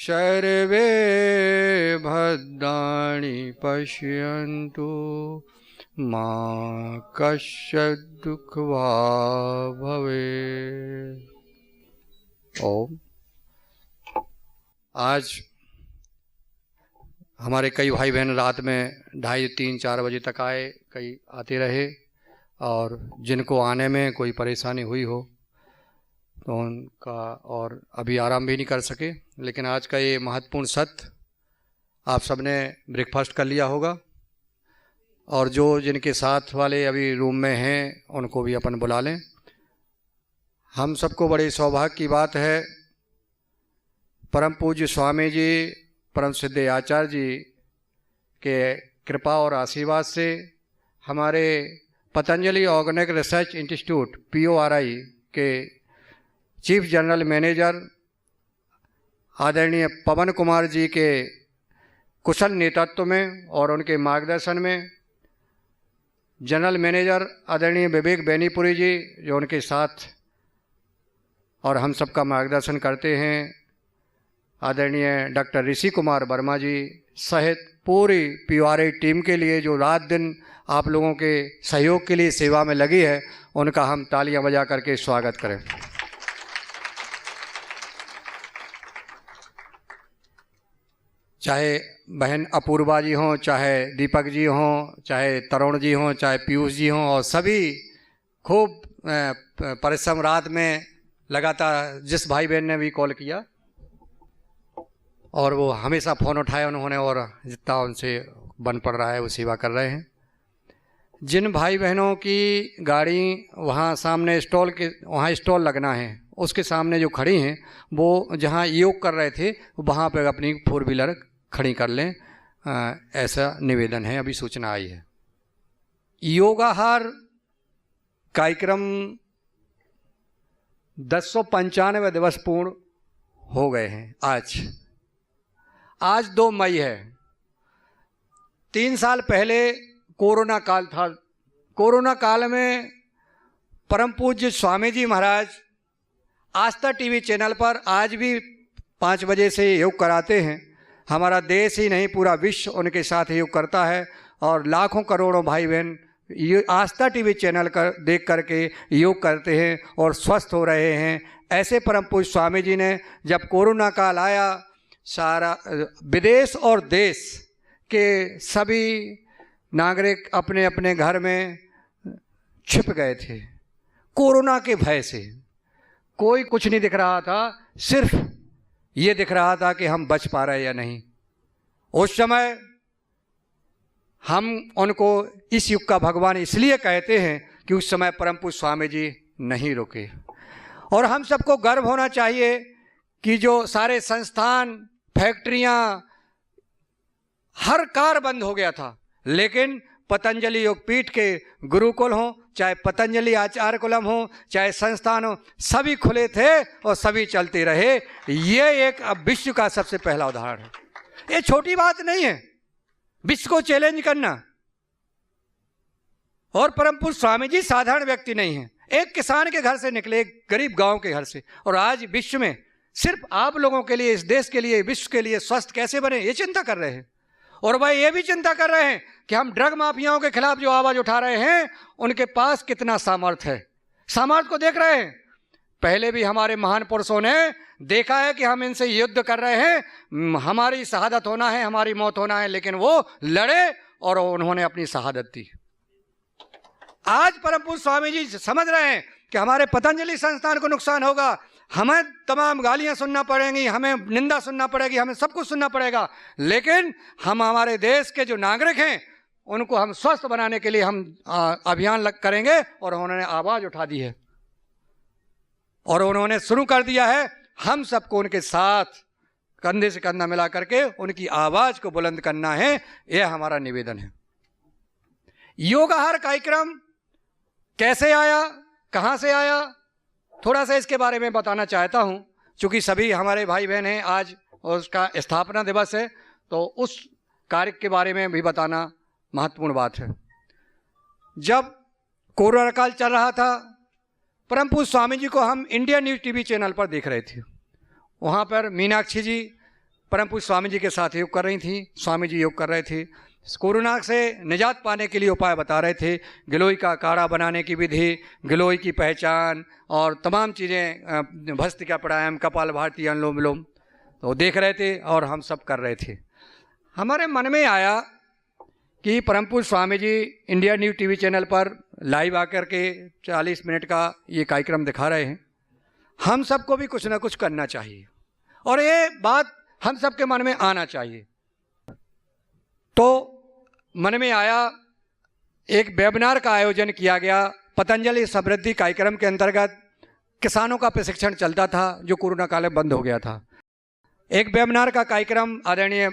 सर्वे भद्राणि पश्यन्तु मा कश्चित् दुःखभाग् भवेत्। ओम। आज हमारे कई भाई बहन रात में 2:30-3-4 बजे तक आए, कई आते रहे, और जिनको आने में कोई परेशानी हुई हो तो उनका और अभी आराम भी नहीं कर सके। लेकिन आज का ये महत्वपूर्ण सत्र, आप सबने ब्रेकफास्ट कर लिया होगा, और जो जिनके साथ वाले अभी रूम में हैं उनको भी अपन बुला लें। हम सबको बड़े सौभाग्य की बात है, परम पूज्य स्वामी जी परम सिद्ध आचार्य जी के कृपा और आशीर्वाद से हमारे Patanjali organic research institute PORI के चीफ जनरल मैनेजर आदरणीय पवन कुमार जी के कुशल नेतृत्व में और उनके मार्गदर्शन में, जनरल मैनेजर आदरणीय विवेक बेनीपुरी जी जो उनके साथ और हम सबका मार्गदर्शन करते हैं, आदरणीय डॉक्टर ऋषि कुमार वर्मा जी सहित पूरी PORI टीम के लिए जो रात दिन आप लोगों के सहयोग के लिए सेवा में लगी है, उनका हम तालियां बजा करके स्वागत करें। चाहे बहन अपूर्वा जी हों, चाहे दीपक जी हों, चाहे तरुण जी हों, चाहे पीयूष जी हों, और सभी खूब परिश्रम रात में लगातार, जिस भाई बहन ने भी कॉल किया और वो हमेशा फ़ोन उठाए उन्होंने, और जितना उनसे बन पड़ रहा है वो सेवा कर रहे हैं। जिन भाई बहनों की गाड़ी वहाँ सामने वहाँ स्टॉल लगना है, उसके सामने जो खड़ी हैं, वो जहाँ योग कर रहे थे वहाँ पर अपनी 4 व्हीलर खड़ी कर लें, ऐसा निवेदन है। अभी सूचना आई है। योगाहार कार्यक्रम 1095 दिवस पूर्ण हो गए हैं। आज 2 मई है। 3 साल पहले कोरोना काल था। कोरोना काल में परम पूज्य स्वामी जी महाराज आस्था टीवी चैनल पर आज भी 5 बजे से योग कराते हैं। हमारा देश ही नहीं, पूरा विश्व उनके साथ योग करता है, और लाखों करोड़ों भाई बहन ये आस्था टीवी चैनल देख करके योग करते हैं और स्वस्थ हो रहे हैं। ऐसे परम पूज्य स्वामी जी ने जब कोरोना काल आया, सारा विदेश और देश के सभी नागरिक अपने अपने घर में छिप गए थे कोरोना के भय से। कोई कुछ नहीं दिख रहा था, सिर्फ ये दिख रहा था कि हम बच पा रहे या नहीं। उस समय हम उनको इस युग का भगवान इसलिए कहते हैं कि उस समय परम पूज्य स्वामी जी नहीं रुके। और हम सबको गर्व होना चाहिए कि जो सारे संस्थान, फैक्ट्रियां, हर कार बंद हो गया था, लेकिन पतंजलि योगपीठ के गुरुकुल हों, चाहे पतंजलि आचार्य कुलम हो, चाहे संस्थान हो, सभी खुले थे और सभी चलते रहे। ये एक विश्व का सबसे पहला उदाहरण है। ये छोटी बात नहीं है विश्व को चैलेंज करना। और परम पूज्य स्वामी जी साधारण व्यक्ति नहीं है, एक किसान के घर से निकले, एक गरीब गांव के घर से, और आज विश्व में सिर्फ आप लोगों के लिए, इस देश के लिए, विश्व के लिए स्वस्थ कैसे बने, ये चिंता कर रहे हैं। और वह ये भी चिंता कर रहे हैं कि हम ड्रग माफियाओं के खिलाफ जो आवाज उठा रहे हैं, उनके पास कितना सामर्थ्य है। सामर्थ्य को देख रहे हैं। पहले भी हमारे महान पुरुषों ने देखा है कि हम इनसे युद्ध कर रहे हैं, हमारी शहादत होना है, हमारी मौत होना है, लेकिन वो लड़े और उन्होंने अपनी शहादत दी। आज परम पूज्य स्वामी जी समझ रहे हैं कि हमारे पतंजलि संस्थान को नुकसान होगा, हमें तमाम गालियां सुनना पड़ेंगी, हमें निंदा सुनना पड़ेगी, हमें सब कुछ सुनना पड़ेगा, लेकिन हम हमारे देश के जो नागरिक हैं उनको हम स्वस्थ बनाने के लिए हम अभियान करेंगे। और उन्होंने आवाज उठा दी है और उन्होंने शुरू कर दिया है। हम सबको उनके साथ कंधे से कंधा मिला करके उनकी आवाज को बुलंद करना है, यह हमारा निवेदन है। योगाहार कार्यक्रम कैसे आया, कहां से आया, थोड़ा सा इसके बारे में बताना चाहता हूं। चूंकि सभी हमारे भाई बहन हैं, आज उसका स्थापना दिवस है, तो उस कार्य के बारे में भी बताना महत्वपूर्ण बात है। जब कोरोना काल चल रहा था, परम पूज्य स्वामी जी को हम इंडिया न्यूज़ टीवी चैनल पर देख रहे थे। वहाँ पर मीनाक्षी जी परम पूज्य स्वामी जी के साथ योग कर रही थी। स्वामी जी योग कर रहे थे, कोरोना से निजात पाने के लिए उपाय बता रहे थे, गिलोय का काढ़ा बनाने की विधि, गिलोय की पहचान और तमाम चीज़ें, भस्त्रिका प्राणायाम, कपालभाति, अनुलोम विलोम, तो देख रहे थे और हम सब कर रहे थे। हमारे मन में आया कि परम पूज्य Swami ji India news TV channel पर लाइव आकर के 40 मिनट का ये कार्यक्रम दिखा रहे हैं, हम सबको भी कुछ ना कुछ करना चाहिए और ये बात हम सबके मन में आना चाहिए। तो मन में आया, एक वेबिनार का आयोजन किया गया पतंजलि समृद्धि कार्यक्रम के अंतर्गत। किसानों का प्रशिक्षण चलता था जो कोरोना काल में बंद हो गया था। एक वेबिनार का कार्यक्रम आदरणीय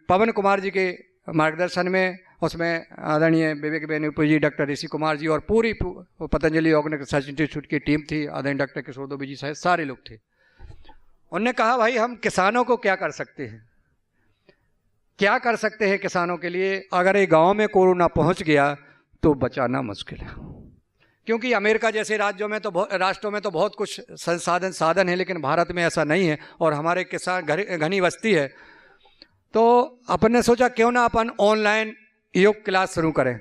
पवन कुमार जी के मार्गदर्शन में, उसमें आदरणीय विवेक बेनीपुर जी, डॉक्टर ऋषि कुमार जी और पूरी पतंजलि ऑर्गेनिक रिसर्च इंस्टीट्यूट की टीम थी, आदरणीय डॉक्टर किशोर दुबे जी सहित सारे लोग थे। उन्होंने कहा भाई हम किसानों को क्या कर सकते हैं, क्या कर सकते हैं किसानों के लिए। अगर ये गांव में कोरोना पहुंच गया तो बचाना मुश्किल है, क्योंकि अमेरिका जैसे राष्ट्रों में तो बहुत कुछ साधन है, लेकिन भारत में ऐसा नहीं है और हमारे किसान घनी बस्ती है। तो अपन ने सोचा क्यों ना अपन ऑनलाइन योग क्लास शुरू करें।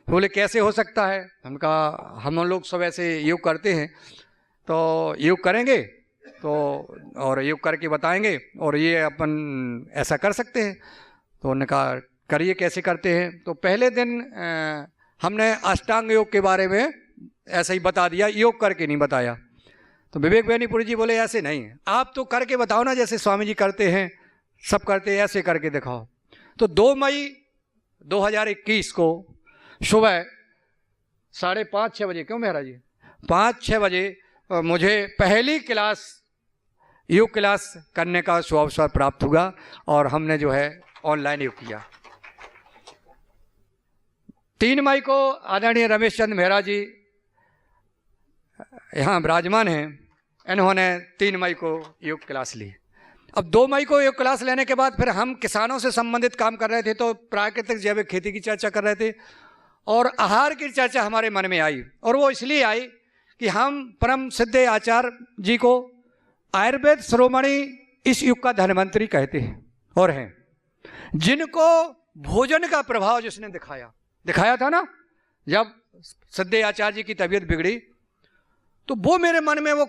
बोले कैसे हो सकता है। हम कहा हम लोग सुबह से योग करते हैं, तो योग करेंगे तो और योग करके बताएंगे और ये अपन ऐसा कर सकते हैं। तो उन्होंने कहा करिए, कैसे करते हैं। तो पहले दिन हमने अष्टांग योग के बारे में ऐसे ही बता दिया, योग करके नहीं बताया। तो विवेक बेनीपुर जी बोले ऐसे नहीं, आप तो करके बताओ ना, जैसे स्वामी जी करते हैं, सब करते हैं, ऐसे करके दिखाओ। तो 2 मई 2021 को सुबह 5:30-6 बजे, क्यों महाराज जी, 5-6 बजे मुझे पहली क्लास, योग क्लास करने का अवसर प्राप्त हुआ और हमने जो है ऑनलाइन योग किया। 3 मई को आदरणीय रमेश चंद मेहरा जी यहाँ विराजमान हैं, इन्होंने 3 मई को योग क्लास ली। अब 2 मई को योग क्लास लेने के बाद फिर हम किसानों से संबंधित काम कर रहे थे, तो प्राकृतिक जैविक खेती की चर्चा कर रहे थे और आहार की चर्चा हमारे मन में आई। और वो इसलिए आई कि हम परम सिद्ध आचार्य जी को आयुर्वेद शिरोमणि इस युग का धन्वंतरी कहते हैं और हैं, जिनको भोजन का प्रभाव जिसने दिखाया था ना, जब सिद्ध आचार्य जी की तबीयत बिगड़ी तो वो मेरे मन में वो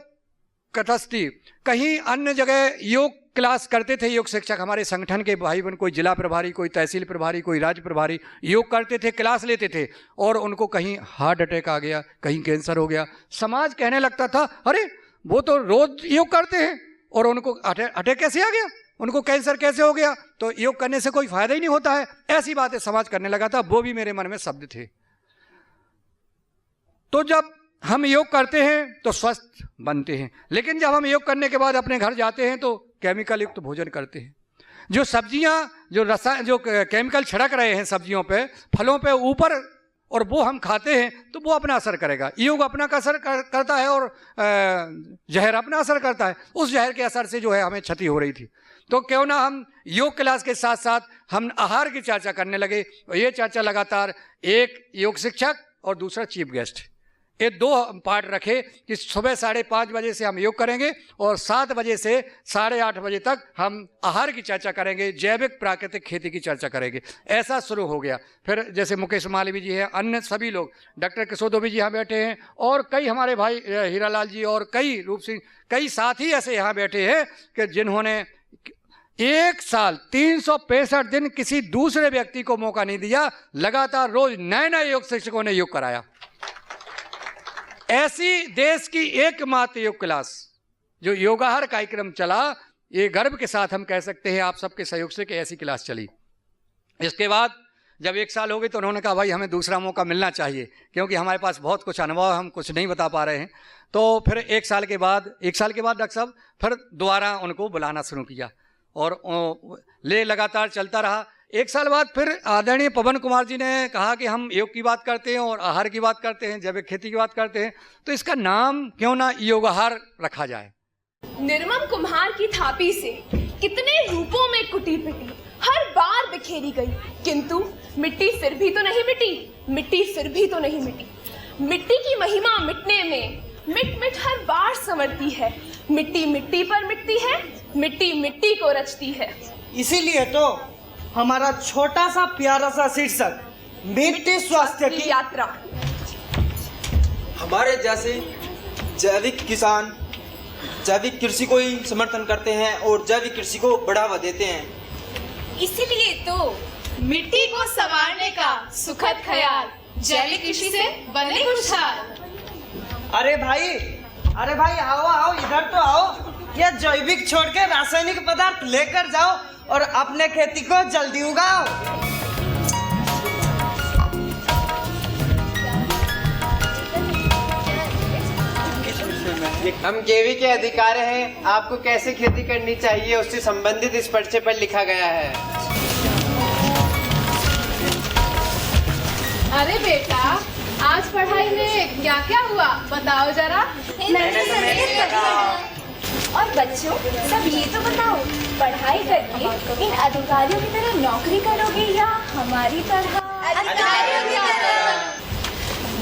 कथस्ती। कहीं अन्य जगह योग क्लास करते थे योग शिक्षक, हमारे संगठन के भाई बहन, कोई जिला प्रभारी, कोई तहसील प्रभारी, कोई राज्य प्रभारी योग करते थे, क्लास लेते थे और उनको कहीं हार्ट अटैक आ गया, कहीं कैंसर हो गया। समाज कहने लगता था अरे वो तो रोज योग करते हैं और उनको अटैक कैसे आ गया, उनको कैंसर कैसे हो गया, तो योग करने से कोई फायदा ही नहीं होता है। ऐसी बातें समाज करने लगा था, वो भी मेरे मन में शब्द थे। तो जब हम योग करते हैं तो स्वस्थ बनते हैं, लेकिन जब हम योग करने के बाद अपने घर जाते हैं तो केमिकल युक्त भोजन करते हैं। जो सब्जियां, जो केमिकल छिड़क रहे हैं सब्जियों पे, फलों पे ऊपर, और वो हम खाते हैं तो वो अपना असर करेगा। योग अपना असर करता है और जहर अपना असर करता है। उस जहर के असर से जो है हमें क्षति हो रही थी। तो क्यों ना हम योग क्लास के साथ साथ हम आहार की चर्चा करने लगे। ये चर्चा लगातार, एक योग शिक्षक और दूसरा चीफ गेस्ट, ये 2 पार्ट रखे कि सुबह 5:30 बजे से हम योग करेंगे और 7 बजे से 8:30 बजे तक हम आहार की चर्चा करेंगे, जैविक प्राकृतिक खेती की चर्चा करेंगे। ऐसा शुरू हो गया। फिर जैसे मुकेश मालवीय जी हैं, अन्य सभी लोग, डॉक्टर किशोर दुबे जी यहाँ बैठे हैं और कई हमारे भाई हीरालाल जी और कई रूप सिंह, कई साथी ऐसे यहाँ बैठे हैं कि जिन्होंने 1 साल 365 दिन किसी दूसरे व्यक्ति को मौका नहीं दिया, लगातार रोज नए योग शिक्षकों ने योग कराया। ऐसी देश की एकमात्र योग क्लास जो योगाहार कार्यक्रम चला, ये गर्व के साथ हम कह सकते हैं आप सबके सहयोग से कि ऐसी क्लास चली। इसके बाद जब 1 साल हो गए तो उन्होंने कहा भाई हमें दूसरा मौका मिलना चाहिए, क्योंकि हमारे पास बहुत कुछ अनुभव, हम कुछ नहीं बता पा रहे हैं। तो फिर 1 साल के बाद डॉक्टर साहब फिर दोबारा उनको बुलाना शुरू किया और लगातार चलता रहा। 1 साल बाद फिर आदरणीय पवन कुमार जी ने कहा कि हम योग की बात करते हैं और आहार की बात करते हैं, जैविक खेती की बात करते हैं, तो इसका नाम क्यों ना योगाहार रखा जाए। निर्मम कुम्हार की थापी से कितने रूपों में कुटी पिटी, हर बार बिखेरी गई, किंतु मिट्टी फिर भी तो नहीं मिटी, मिट्टी फिर भी तो नहीं मिटी। मिट्टी की महिमा मिटने में मिट हर बार संवरती है, मिट्टी मिट्टी पर मिटती है, मिट्टी मिट्टी को रचती है। इसीलिए तो हमारा छोटा सा प्यारा सा शीर्षक मिट्टी स्वास्थ्य की यात्रा। हमारे जैसे जैविक किसान जैविक कृषि को ही समर्थन करते हैं और जैविक कृषि को बढ़ावा देते हैं। इसीलिए तो मिट्टी को संवारने का सुखद ख्याल, जैविक कृषि से बने खुशहाल। अरे भाई आओ आओ, इधर तो आओ। ये जैविक छोड़ के रासायनिक पदार्थ लेकर जाओ और अपने खेती को जल्दी उगाओ। हम केवी के अधिकारी हैं। आपको कैसे खेती करनी चाहिए उससे संबंधित इस पर्चे पर लिखा गया है। अरे बेटा, आज पढ़ाई में क्या क्या हुआ बताओ जरा। और बच्चों, सब ये तो बताओ, पढ़ाई करके इन अधिकारियों की तरह नौकरी करोगे या हमारी तरह अधिकारियों की तरह?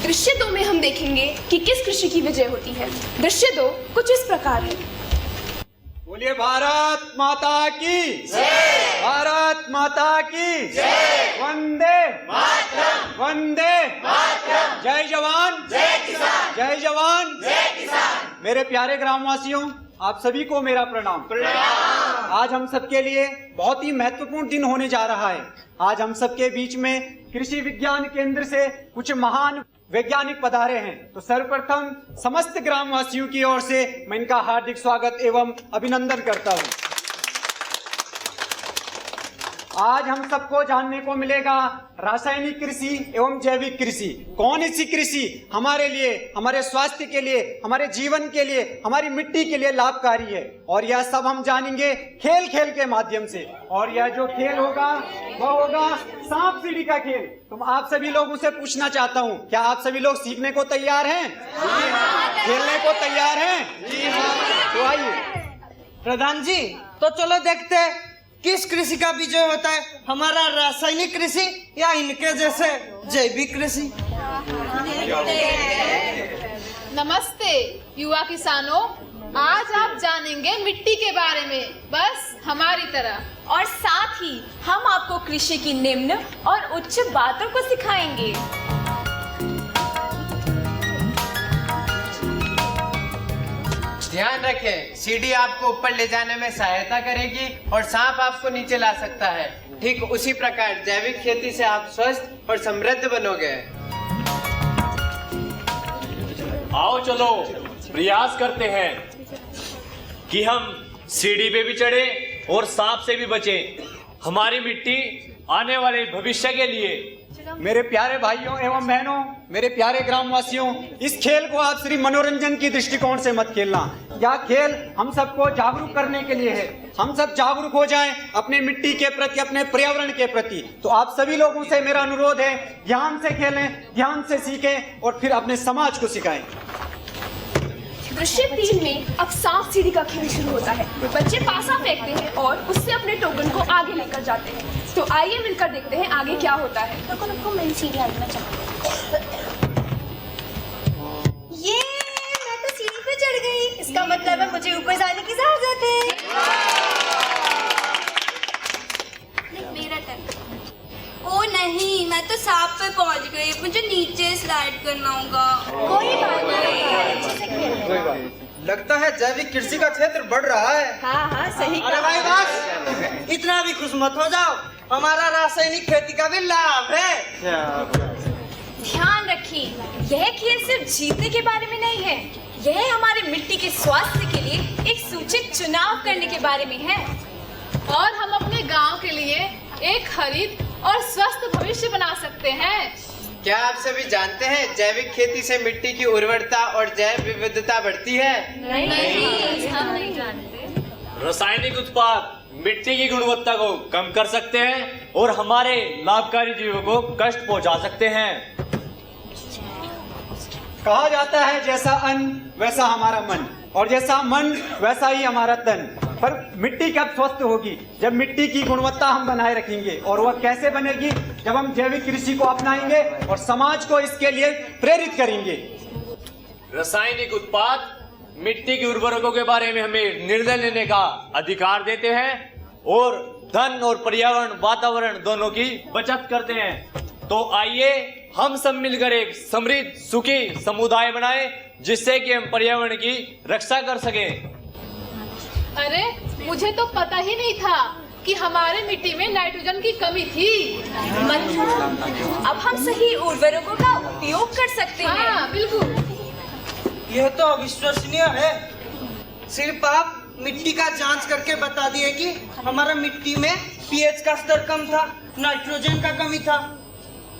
दृश्य 2 में हम देखेंगे कि किस कृषि की विजय होती है। दृश्य 2 कुछ इस प्रकार है। बोलिए भारत माता की जय। भारत माता की जय। वंदे मातरम। वंदे मातरम। जय जवान जय किसान। जय जवान जय किसान। मेरे प्यारे ग्रामवासियों, आप सभी को मेरा प्रणाम। आज हम सबके लिए बहुत ही महत्वपूर्ण दिन होने जा रहा है। आज हम सबके बीच में कृषि विज्ञान केंद्र से कुछ महान वैज्ञानिक पधारे हैं। तो सर्वप्रथम समस्त ग्रामवासियों की ओर से मैं इनका हार्दिक स्वागत एवं अभिनंदन करता हूं। आज हम सबको जानने को मिलेगा रासायनिक कृषि एवं जैविक कृषि। कौन सी कृषि हमारे लिए, हमारे स्वास्थ्य के लिए, हमारे जीवन के लिए, हमारी मिट्टी के लिए लाभकारी है। और यह सब हम जानेंगे खेल खेल के माध्यम से। और यह जो खेल होगा वह होगा सांप सीढ़ी का खेल। तुम आप सभी लोगों से पूछना चाहता हूँ, क्या आप सभी लोग सीखने को तैयार हैं? खेलने को तैयार हैं? तो आइए प्रधान जी, तो चलो देखते हैं किस कृषि का विजय होता है, हमारा रासायनिक कृषि या इनके जैसे जैविक कृषि। नमस्ते युवा किसानों, आज आप जानेंगे मिट्टी के बारे में, बस हमारी तरह। और साथ ही हम आपको कृषि की निम्न और उच्च बातों को सिखाएंगे। ध्यान रखें, सीढ़ी आपको ऊपर ले जाने में सहायता करेगी और सांप आपको नीचे ला सकता है। ठीक उसी प्रकार जैविक खेती से आप स्वस्थ और समृद्ध बनोगे। आओ चलो प्रयास करते हैं कि हम सीढ़ी पे भी चढ़े और सांप से भी बचें। हमारी मिट्टी आने वाले भविष्य के लिए। मेरे प्यारे भाइयों एवं बहनों, मेरे प्यारे ग्रामवासियों, इस खेल को आप सिर्फ मनोरंजन की दृष्टिकोण से मत खेलना। यह खेल हम सबको जागरूक करने के लिए है। हम सब जागरूक हो जाएं अपने मिट्टी के प्रति, अपने पर्यावरण के प्रति। तो आप सभी लोगों से मेरा अनुरोध है, ध्यान से खेलें, ध्यान से सीखें और फिर अपने समाज को सिखाएं। दृश्य 3 में अब सांप सीढ़ी का खेल शुरू होता है। बच्चे पासा फेंकते हैं और उससे अपने टोकन को आगे लेकर जाते हैं। तो आइए मिलकर देखते हैं आगे क्या होता है। मैं सीढ़ी आना चाहती हूँ। ये मैं तो सीढ़ी पे चढ़ गई, इसका मतलब है मुझे ऊपर जाने की इजाजत है। मेरा टर्न। ओ नहीं, मैं तो सांप पे पहुंच गई, मुझे नीचे स्लाइड करना होगा। कोई बात नहीं, अच्छे से खेल। लगता है जैविक कृषि का क्षेत्र बढ़ रहा है। हाँ सही। अरे भाई बस, इतना भी खुश मत हो जाओ, हमारा रासायनिक खेती का भी लाभ है। ध्यान रखिए, यह खेल सिर्फ जीतने के बारे में नहीं है, यह हमारे मिट्टी के स्वास्थ्य के लिए एक सूचित चुनाव करने के बारे में है। और हम अपने गांव के लिए एक हरित और स्वस्थ भविष्य बना सकते हैं। क्या आप सभी जानते हैं जैविक खेती से मिट्टी की उर्वरता और जैव विविधता बढ़ती है? नहीं, हम नहीं जानते। रासायनिक उत्पाद मिट्टी की गुणवत्ता को कम कर सकते हैं और हमारे लाभकारी जीवों को कष्ट पहुंचा सकते हैं। कहा जाता है जैसा अन्न वैसा हमारा मन, और जैसा मन वैसा ही हमारा तन। पर मिट्टी कब स्वस्थ होगी? जब मिट्टी की गुणवत्ता हम बनाए रखेंगे। और वह कैसे बनेगी? जब हम जैविक कृषि को अपनाएंगे और समाज को इसके लिए प्रेरित करेंगे। रासायनिक उत्पाद मिट्टी की उर्वरकों के बारे में हमें निर्णय लेने का अधिकार देते हैं और धन और पर्यावरण वातावरण दोनों की बचत करते हैं। तो आइए हम सब मिलकर एक समृद्ध सुखी समुदाय बनाएं, जिससे कि हम पर्यावरण की रक्षा कर सकें। अरे मुझे तो पता ही नहीं था कि हमारे मिट्टी में नाइट्रोजन की कमी थी। अब हम सही उर्वरकों का उपयोग कर सकते हैं। हाँ बिल्कुल। यह तो अविश्वसनीय है। सिर्फ आप मिट्टी का जांच करके बता दिए कि हमारा मिट्टी में पीएच का स्तर कम था, नाइट्रोजन का कमी था।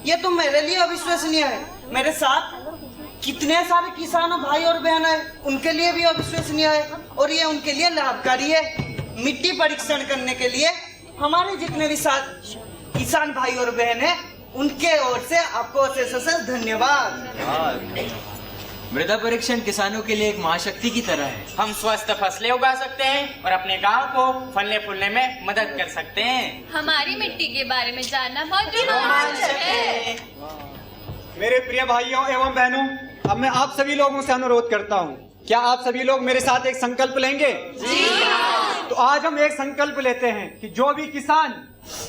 यह तो मेरे लिए अविश्वसनीय है। मेरे साथ कितने सारे किसान भाई और बहन है, उनके लिए भी अविश्वसनीय है और ये उनके लिए लाभकारी है। मिट्टी परीक्षण करने के लिए हमारे जितने भी किसान भाई और बहन है, उनके ओर से आपको अशेष धन्यवाद। मृदा परीक्षण किसानों के लिए एक महाशक्ति की तरह है। हम स्वस्थ फसलें उगा सकते हैं और अपने गांव को फलने फूलने में मदद कर सकते हैं। हमारी मिट्टी के बारे में जानना बहुत रोमांचक है। मेरे प्रिय भाइयों एवं बहनों, अब मैं आप सभी लोगों से अनुरोध करता हूँ, क्या आप सभी लोग मेरे साथ एक संकल्प लेंगे? जी। तो आज हम एक संकल्प लेते हैं कि जो भी किसान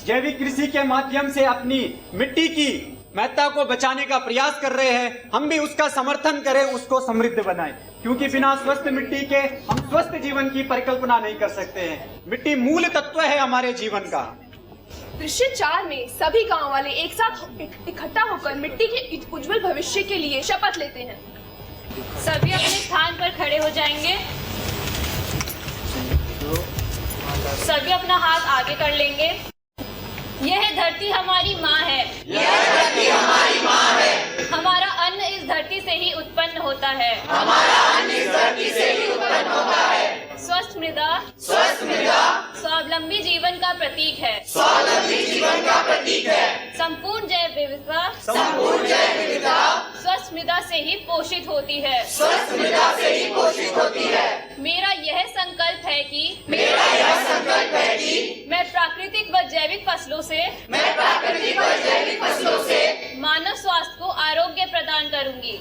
जैविक कृषि के माध्यम से अपनी मिट्टी की महत्ता को बचाने का प्रयास कर रहे हैं, हम भी उसका समर्थन करें, उसको समृद्ध बनाएं, क्योंकि बिना स्वस्थ मिट्टी के हम स्वस्थ जीवन की परिकल्पना नहीं कर सकते हैं। मिट्टी मूल तत्व है हमारे जीवन का। दृश्य 4 में सभी गांव वाले एक साथ इकट्ठा होकर मिट्टी के उज्जवल भविष्य के लिए शपथ लेते हैं। सभी अपने स्थान पर खड़े हो जाएंगे। सभी अपना हाथ आगे कर लेंगे। यह धरती हमारी माँ है। यह धरती हमारी माँ है। हमारा अन्न इस धरती से ही उत्पन्न होता है। हमारा अन्न इस धरती से ही उत्पन्न होता है। स्वस्थ मृदा स्वावलंबी जीवन का प्रतीक है। स्वावलंबी जीवन का प्रतीक है। संपूर्ण जैव विविधता स्वस्थ मृदा से ही पोषित होती है। मेरा यह संकल्प है कि मैं प्राकृतिक व जैविक फसलों से मानव स्वास्थ्य को आरोग्य प्रदान करूंगी।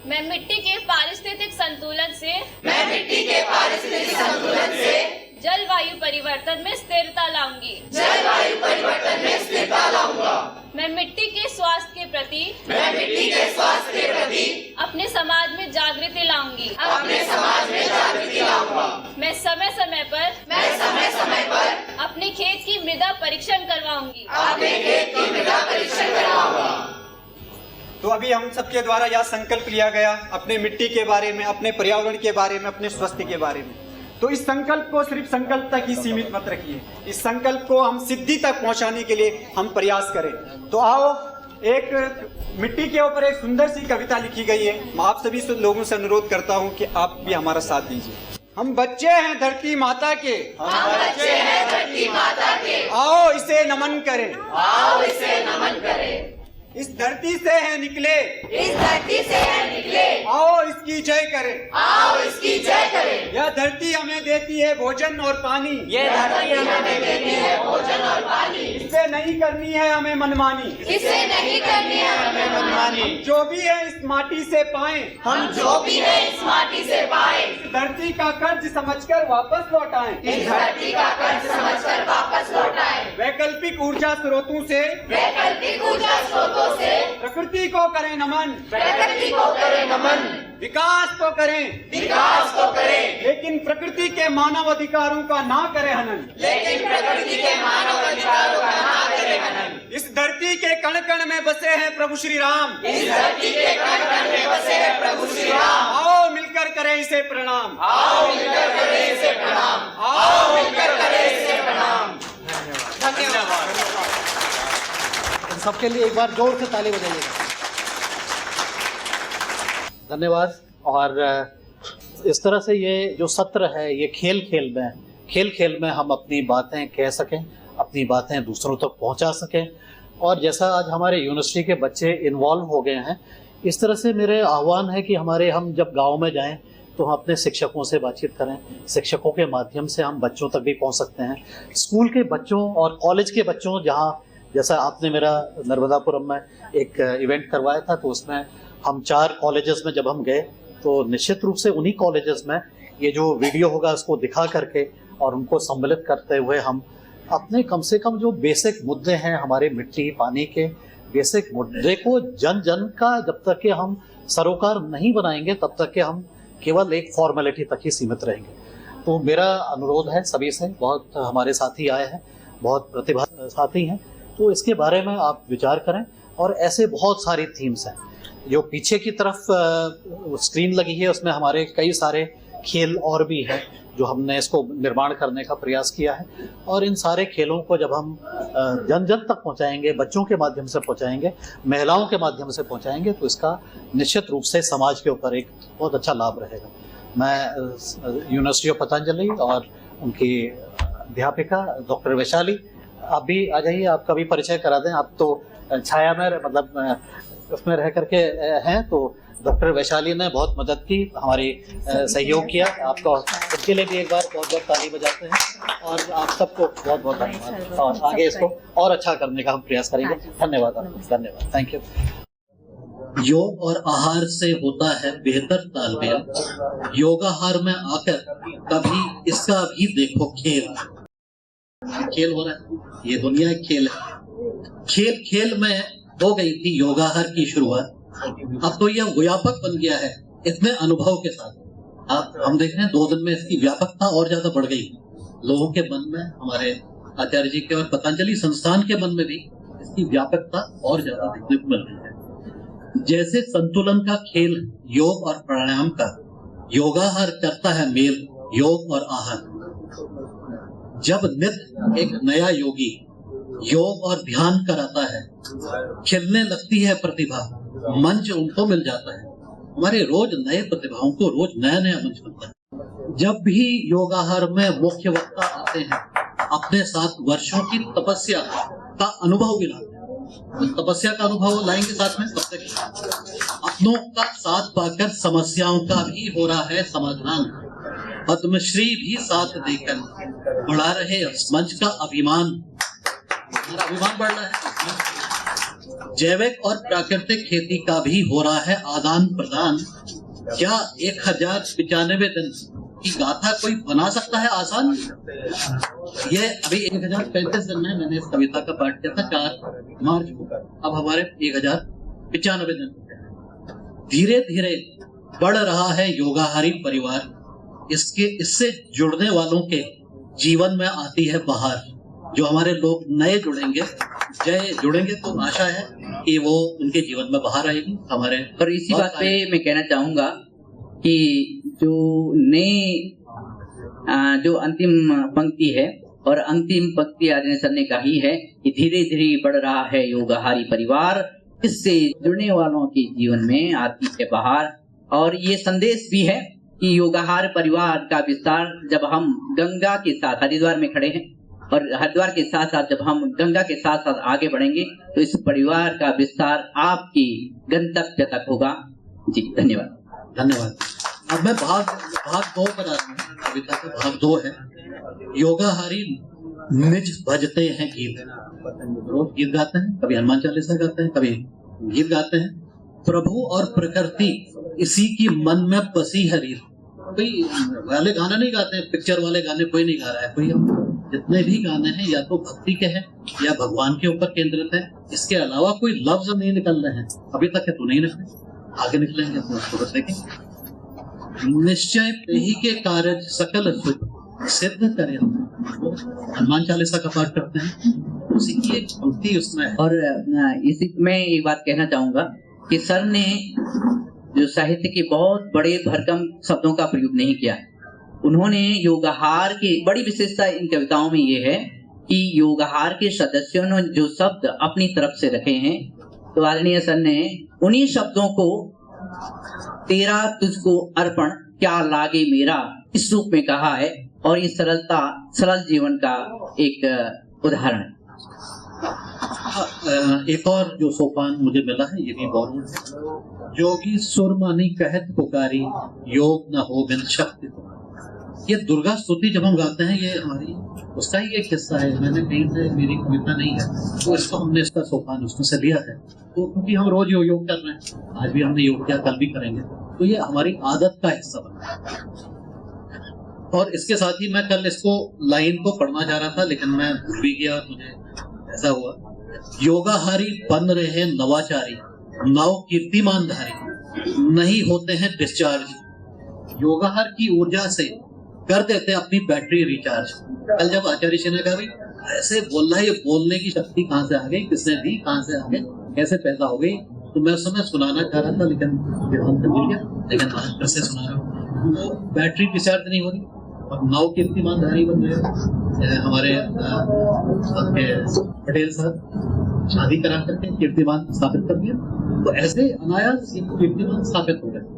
मैं मिट्टी के पारिस्थितिक संतुलन से जलवायु परिवर्तन में स्थिरता लाऊंगी। मैं मिट्टी के स्वास्थ्य के प्रति अपने समाज में जागृति लाऊंगी। मैं समय समय पर अपने खेत की मृदा परीक्षण करवाऊंगी। तो अभी हम सबके द्वारा यह संकल्प लिया गया अपने मिट्टी के बारे में, अपने पर्यावरण के बारे में, अपने स्वास्थ्य के बारे में। तो इस संकल्प को सिर्फ संकल्प तक ही सीमित मत रखिए। इस संकल्प को हम सिद्धि तक पहुंचाने के लिए हम प्रयास करें। तो आओ, एक मिट्टी के ऊपर एक सुंदर सी कविता लिखी गई है। मैं आप सभी लोगों से अनुरोध करता हूं कि आप भी हमारा साथ दीजिए। हम बच्चे हैं धरती माता के, आओ इसे नमन करें। इस धरती से है निकले, आओ इसकी जय करें। यह धरती हमें देती है भोजन और पानी, इससे नहीं करनी है हमें मनमानी। जो भी है इस माटी से पाएं, इस धरती का कर्ज समझकर वापस लौटाएं। वैकल्पिक ऊर्जा स्रोतों से प्रकृति को करें नमन, विकास तो करें, लेकिन प्रकृति के मानव अधिकारों का ना करें हनन। इस धरती के कण कण में बसे हैं प्रभु श्री राम। आओ मिलकर करें इसे प्रणाम। धन्यवाद। सबके लिए एक बार जोर से ताली बजाइएगा। धन्यवाद। और इस तरह से ये जो सत्र है, ये खेल खेल में हम अपनी बातें कह सकें, अपनी बातें दूसरों तक पहुंचा सकें। और जैसा आज हमारे यूनिवर्सिटी के बच्चे इन्वॉल्व हो गए हैं, इस तरह से मेरे आह्वान है कि हम जब गांव में जाएं तो हम अपने शिक्षकों से बातचीत करें। शिक्षकों के माध्यम से हम बच्चों तक भी पहुंच सकते हैं। स्कूल के बच्चों और कॉलेज के बच्चों, जैसा आपने मेरा नर्मदापुरम में एक इवेंट करवाया था, तो उसमें हम 4 कॉलेजेस में जब हम गए तो निश्चित रूप से उन्हीं कॉलेजेस में ये जो वीडियो होगा उसको दिखा करके और उनको सम्मिलित करते हुए हम अपने कम से कम जो बेसिक मुद्दे हैं हमारे मिट्टी पानी के बेसिक मुद्दे को जन जन का जब तक कि हम सरोकार नहीं बनाएंगे तब तक कि हम केवल एक फॉर्मेलिटी तक ही सीमित रहेंगे। तो मेरा अनुरोध है सभी से, बहुत हमारे साथी आए हैं, बहुत प्रतिभा साथी हैं, तो इसके बारे में आप विचार करें। और ऐसे बहुत सारी थीम्स हैं जो पीछे की तरफ स्क्रीन लगी है, उसमें हमारे कई सारे खेल और भी हैं जो हमने इसको निर्माण करने का प्रयास किया है। और इन सारे खेलों को जब हम जन जन तक पहुंचाएंगे, बच्चों के माध्यम से पहुंचाएंगे, महिलाओं के माध्यम से पहुंचाएंगे, तो इसका निश्चित रूप से समाज के ऊपर एक बहुत अच्छा लाभ रहेगा। मैं यूनिवर्सिटी ऑफ पतंजलि और उनकी अध्यापिका डॉक्टर वैशाली, आप भी आ जाइए, आपका भी परिचय करा दें। आप तो छाया में मतलब उसमें रह करके हैं, तो डॉक्टर वैशाली ने बहुत मदद की, हमारी सहयोग किया। आपका उसके लिए भी एक बार बहुत बहुत ताली बजाते हैं और आप सबको बहुत बहुत धन्यवाद। और आगे इसको और अच्छा करने का हम प्रयास करेंगे। धन्यवाद आपको, धन्यवाद, थैंक यू। योग और आहार से होता है बेहतर तालमेल, योगाहार में आकर कभी इसका भी देखो खेल। खेल हो रहा है, ये दुनिया एक खेल है। खेल खेल में हो गई थी योगाहार की शुरुआत, अब तो यह व्यापक बन गया है इतने अनुभव के साथ। अब हम देख रहे हैं 2 दिन में इसकी व्यापकता और ज्यादा बढ़ गई लोगों के मन में, हमारे आचार्य जी के और पतंजलि संस्थान के मन में भी इसकी व्यापकता और ज्यादा देखने को मिल रही है। जैसे संतुलन का खेल योग और प्राणायाम का, योगाहार करता है मेल योग और आहार। जब नित्य एक नया योगी योग और ध्यान कराता है, खिलने लगती है प्रतिभा, मंच उनको मिल जाता है। हमारे रोज नए प्रतिभाओं को रोज नया नया मंच मिलता है। जब भी योगाहार में मुख्य वक्ता आते हैं, अपने साथ वर्षों की तपस्या का अनुभव भी लाते हैं। तपस्या का अनुभव लाएंगे साथ में, तब तक अपनों का साथ पाकर समस्याओं का भी हो रहा है समाधान। पद्मश्री भी साथ देकर बढ़ा रहे मंच का अभिमान बढ़ रहा है। जैविक और प्राकृतिक खेती का भी हो रहा है आदान प्रदान। क्या 1095 दिन की गाथा कोई बना सकता है आसान? ये अभी 1035 दिन में मैंने इस कविता का पाठ किया था 4 मार्च को, अब हमारे 1095 दिन। धीरे धीरे बढ़ रहा है योगाहारी परिवार, इससे जुड़ने वालों के जीवन में आती है बहार। जो हमारे लोग नए जुड़ेंगे तो आशा है कि वो उनके जीवन में बाहर आएगी हमारे। और इसी बात पे मैं कहना चाहूंगा कि जो नए जो अंतिम पंक्ति है और अंतिम पंक्ति आदरणीय सर ने कही है कि धीरे धीरे बढ़ रहा है योगाहारी परिवार, इससे जुड़ने वालों के जीवन में आती है बाहर। और ये संदेश भी है कि योगाहार परिवार का विस्तार जब हम गंगा के साथ हरिद्वार में खड़े हैं और हरिद्वार के साथ साथ जब हम गंगा के साथ साथ आगे बढ़ेंगे तो इस परिवार का विस्तार आपकी गंतव्य तक होगा। जी धन्यवाद। धन्यवाद। अब मैं भाग 2 पर आ रहा हूँ। कविता का भाग 2 है। योगाहारी निज भजते हैं गीत, रोज गीत गाते हैं, कभी हनुमान चालीसा गाते हैं, कभी गीत गाते हैं। प्रभु और प्रकृति इसी की मन में बसी है रीत। कोई वाले गाना नहीं गाते हैं, पिक्चर वाले गाने कोई नहीं गा रहा है। कोई जितने भी गाने हैं या तो भक्ति के हैं या भगवान के ऊपर केंद्रित है, इसके अलावा कोई लफ्ज नहीं निकल रहे हैं। अभी तक है तो नहीं निकले, आगे निकलेंगे तो उसको देखेंगे। निश्चय ही के कार्य सकल सुख सिद्ध करें। हनुमान चालीसा का पाठ करते हैं, उसी की एक पंक्ति उसमें है। और इसी में एक बात कहना चाहूंगा कि सर ने जो साहित्य के बहुत बड़े भरकम शब्दों का प्रयोग नहीं किया है। उन्होंने योगाहार की बड़ी विशेषता इन कविताओं में ये है कि योगाहार के सदस्यों ने जो शब्द अपनी तरफ से रखे हैं, तो आदरणीय सर ने उन्हीं शब्दों को तेरा तुझको अर्पण क्या लागे मेरा इस रूप में कहा है और ये सरल जीवन का एक उदाहरण है। एक और जो सोपान मुझे मिला है ये भी बहुत है। योगी सुर मानी कहत पुकारी, योग न हो बिन शक्ति तुम्हारी। ये दुर्गा स्तुति जब हम गाते हैं, ये हमारी उसका ही एक हिस्सा है। मैंने कहीं से, मेरी कविता नहीं है, तो इसको हमने इसका सोपान उसमें से लिया है। तो क्योंकि हम रोज योग कर रहे हैं, आज भी हमने योग किया, कल भी करेंगे, तो ये हमारी आदत का हिस्सा बना है। और इसके साथ ही मैं कल इसको लाइन को पढ़ना चाह रहा था, लेकिन मैं भूल भी गया, मुझे ऐसा हुआ। योगाहारी बन रहे नवाचारी, नव कीर्तिमानधारी, नहीं होते हैं डिस्चार्ज। योगाहार की ऊर्जा से कर देते अपनी बैटरी रिचार्ज। कल जब आचार्य जी ने कहा भाई ऐसे बोल रहा है, ये बोलने की शक्ति कहाँ से आ गई, किसने दी, कहाँ से आ गई, कैसे पैदा हो गई, तो मैं उस समय सुनाना चाह रहा था, लेकिन हमसे भूल गया। लेकिन आज फिर से सुना रहा हूँ। वो बैटरी डिस्चार्ज नहीं हो रही और नव कीर्तिमानधारी बन रहे। हमारे पटेल साहब शादी करा करके कीर्तिमान स्थापित कर दिया, तो ऐसे अनायास कीर्तिमान स्थापित हो गए।